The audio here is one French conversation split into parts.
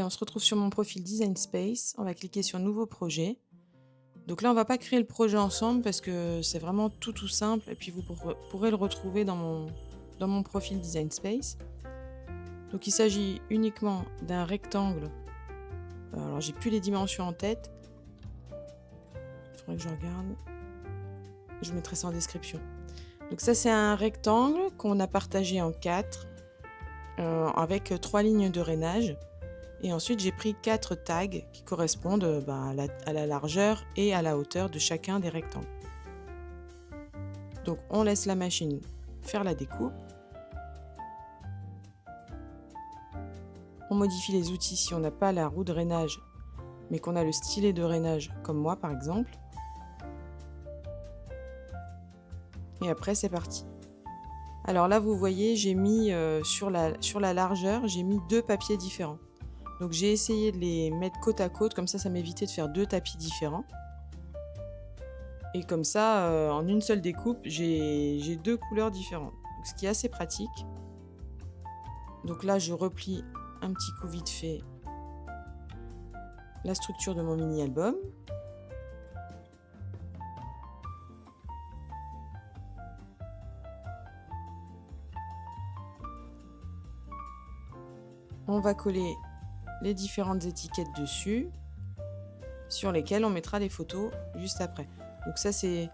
on se retrouve sur mon profil Design Space. On va cliquer sur Nouveau projet. Donc là, on va pas créer le projet ensemble parce que c'est vraiment tout simple et puis vous pourrez le retrouver dans mon profil Design Space. Donc il s'agit uniquement d'un rectangle. Alors j'ai plus les dimensions en tête. Il faudrait que je regarde. Je mettrai ça en description. Donc ça, c'est un rectangle qu'on a partagé en 4 avec 3 lignes de rainage. Et ensuite, j'ai pris 4 tags qui correspondent à la largeur et à la hauteur de chacun des rectangles. Donc on laisse la machine faire la découpe. On modifie les outils si on n'a pas la roue de rainage, mais qu'on a le stylet de rainage comme moi par exemple. Et après c'est parti. Alors là vous voyez, j'ai mis sur la largeur, j'ai mis 2 papiers différents. Donc j'ai essayé de les mettre côte à côte, comme ça m'évitait de faire 2 tapis différents. Et comme ça, en une seule découpe, j'ai 2 couleurs différentes. Donc, ce qui est assez pratique. Donc là, je replie un petit coup vite fait la structure de mon mini-album. On va coller les différentes étiquettes dessus, sur lesquelles on mettra les photos juste après. Donc ça, c'est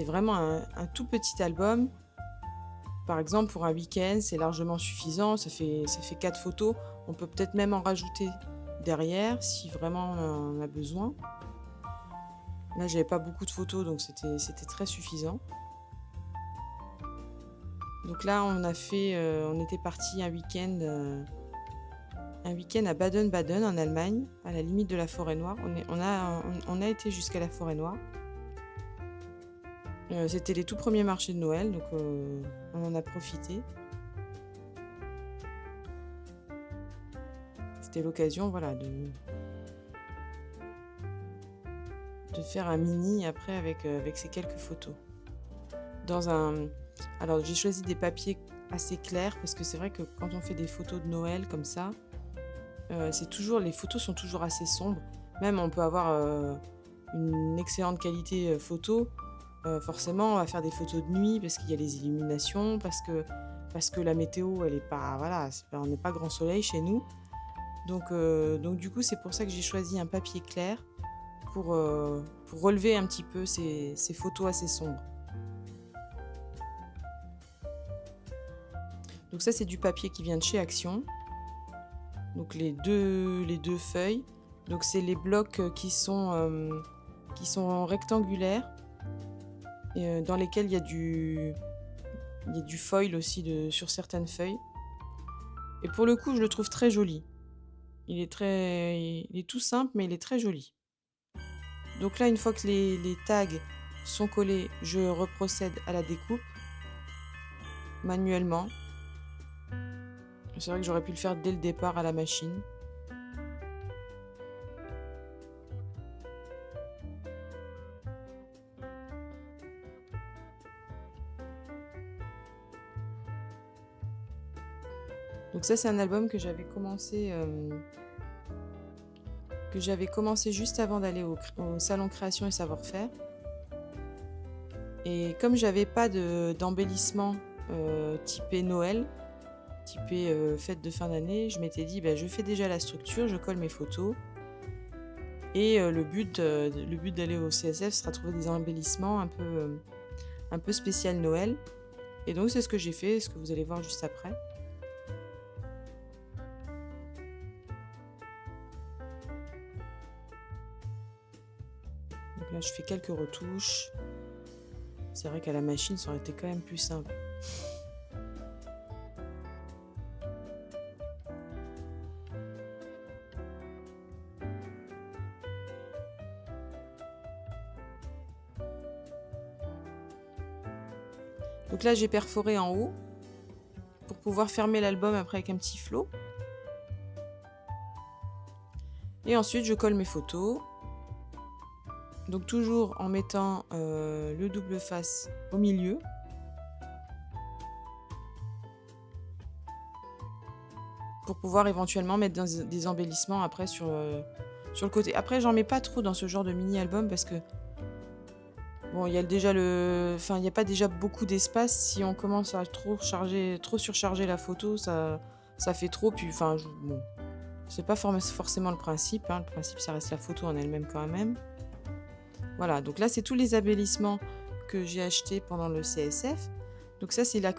vraiment un tout petit album. Par exemple, pour un week-end, c'est largement suffisant. Ça fait 4 photos. On peut peut-être même en rajouter derrière si vraiment on en a besoin. Là, j'avais pas beaucoup de photos, donc c'était très suffisant. Donc là, on était parti un week-end à Baden-Baden en Allemagne, à la limite de la Forêt Noire. On a été jusqu'à la Forêt Noire. C'était les tout premiers marchés de Noël, donc on en a profité. C'était l'occasion, voilà, de faire un mini après avec ces quelques photos. Alors j'ai choisi des papiers assez clairs parce que c'est vrai que quand on fait des photos de Noël comme ça, les photos sont toujours assez sombres. Même on peut avoir une excellente qualité photo. Forcément, on va faire des photos de nuit parce qu'il y a les illuminations, parce que la météo, elle est pas, voilà, on n'est pas grand soleil chez nous. Donc du coup, c'est pour ça que j'ai choisi un papier clair pour relever un petit peu ces photos assez sombres. Donc ça, c'est du papier qui vient de chez Action. Donc les deux feuilles. Donc c'est les blocs qui sont rectangulaires et dans lesquels il y a du foil aussi sur certaines feuilles. Et pour le coup, je le trouve très joli. Il est tout simple, mais il est très joli. Donc là, une fois que les tags sont collés, je reprocède à la découpe manuellement. C'est vrai que j'aurais pu le faire dès le départ à la machine. Donc ça, c'est un album que j'avais commencé juste avant d'aller au salon Création et Savoir-Faire. Et comme j'avais pas d'embellissement typé Noël, typé fête de fin d'année, je m'étais dit je fais déjà la structure, je colle mes photos. Et le but d'aller au CSF sera de trouver des embellissements un peu spécial Noël. Et donc c'est ce que j'ai fait, ce que vous allez voir juste après. Donc là, je fais quelques retouches. C'est vrai qu'à la machine, ça aurait été quand même plus simple. Donc là, j'ai perforé en haut pour pouvoir fermer l'album après avec un petit flot. Et ensuite, je colle mes photos. Donc toujours en mettant le double face au milieu. pour pouvoir éventuellement mettre des embellissements après sur le côté. Après, j'en mets pas trop dans ce genre de mini-album parce que, bon, il y a déjà enfin, il n'y a pas déjà beaucoup d'espace. Si on commence à trop surcharger la photo, ça fait trop. Puis, enfin, bon, c'est pas forcément le principe, hein. Le principe, ça reste la photo en elle-même quand même. Voilà, donc là, c'est tous les embellissements que j'ai achetés pendant le CSF. Donc ça, c'est la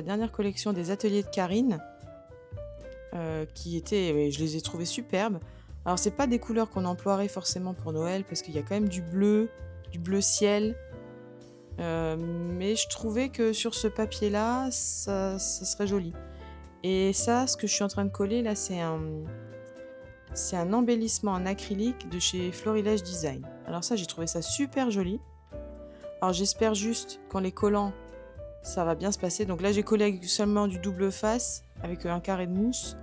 dernière collection des ateliers de Karine, je les ai trouvés superbes. Alors, c'est pas des couleurs qu'on emploierait forcément pour Noël, parce qu'il y a quand même du bleu ciel. Mais je trouvais que sur ce papier-là, ça serait joli. Et ça, ce que je suis en train de coller là, c'est un embellissement en acrylique de chez Florilège Design. Alors ça, j'ai trouvé ça super joli. Alors j'espère juste qu'en les collant, ça va bien se passer. Donc là, j'ai collé avec seulement du double face avec un carré de mousse.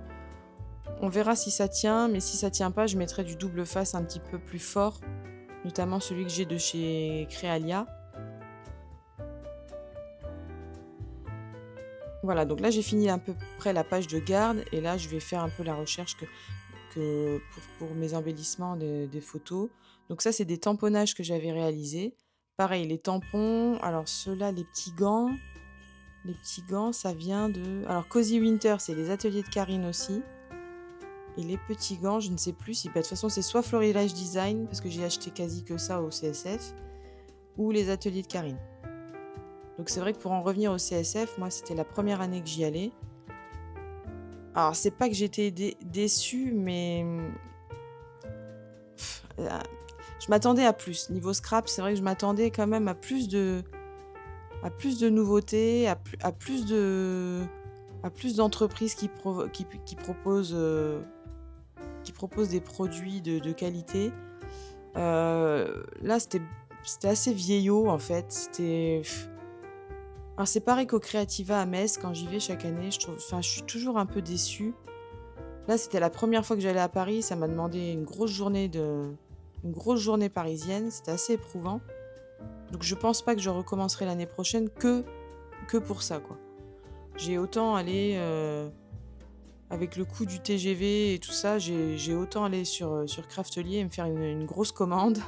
On verra si ça tient, mais si ça tient pas, je mettrai du double face un petit peu plus fort, notamment celui que j'ai de chez Créalia. Voilà, donc là j'ai fini à peu près la page de garde et là je vais faire un peu la recherche pour mes embellissements des photos. Donc ça c'est des tamponnages que j'avais réalisés. Pareil, les tampons, alors ceux-là, les petits gants, ça vient de... Alors Cozy Winter, c'est les ateliers de Karine aussi. Et les petits gants, je ne sais plus si... de toute façon, c'est soit Florilège Design, parce que j'ai acheté quasi que ça au CSF, ou les ateliers de Karine. Donc c'est vrai que pour en revenir au CSF, moi, c'était la première année que j'y allais. Alors, c'est pas que j'étais déçue, mais... je m'attendais à plus. Niveau scrap, c'est vrai que je m'attendais quand même à plus de nouveautés, à plus d'entreprises qui proposent des produits de qualité. Là, c'était assez vieillot, en fait. Alors, c'est pareil qu'au Creativa à Metz, quand j'y vais chaque année, je suis toujours un peu déçue. Là, c'était la première fois que j'allais à Paris, ça m'a demandé une grosse journée parisienne, c'était assez éprouvant. Donc je pense pas que je recommencerai l'année prochaine que pour ça, quoi. J'ai autant allé avec le coût du TGV et tout ça, j'ai autant allé sur Craftelier et me faire une grosse commande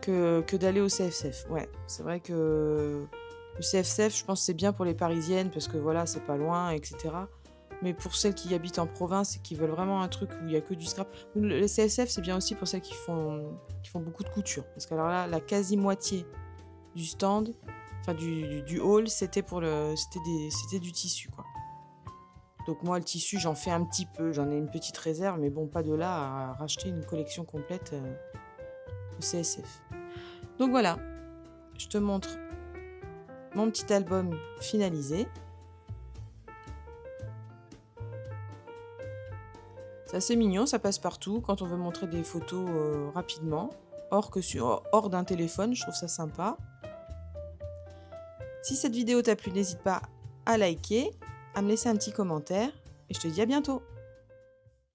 que d'aller au CFCF. Ouais, c'est vrai que le CFCF, je pense que c'est bien pour les Parisiennes parce que voilà, c'est pas loin, etc. Mais pour celles qui habitent en province et qui veulent vraiment un truc où il n'y a que du scrap, le CSF, c'est bien aussi pour celles qui font beaucoup de couture. Parce que alors là, la quasi-moitié du stand, enfin du hall, c'était du tissu, quoi. Donc moi, le tissu, j'en fais un petit peu, j'en ai une petite réserve, mais bon, pas de là à racheter une collection complète au CSF. Donc voilà, je te montre mon petit album finalisé. C'est assez mignon, ça passe partout quand on veut montrer des photos rapidement, hors d'un téléphone, je trouve ça sympa. Si cette vidéo t'a plu, n'hésite pas à liker, à me laisser un petit commentaire et je te dis à bientôt.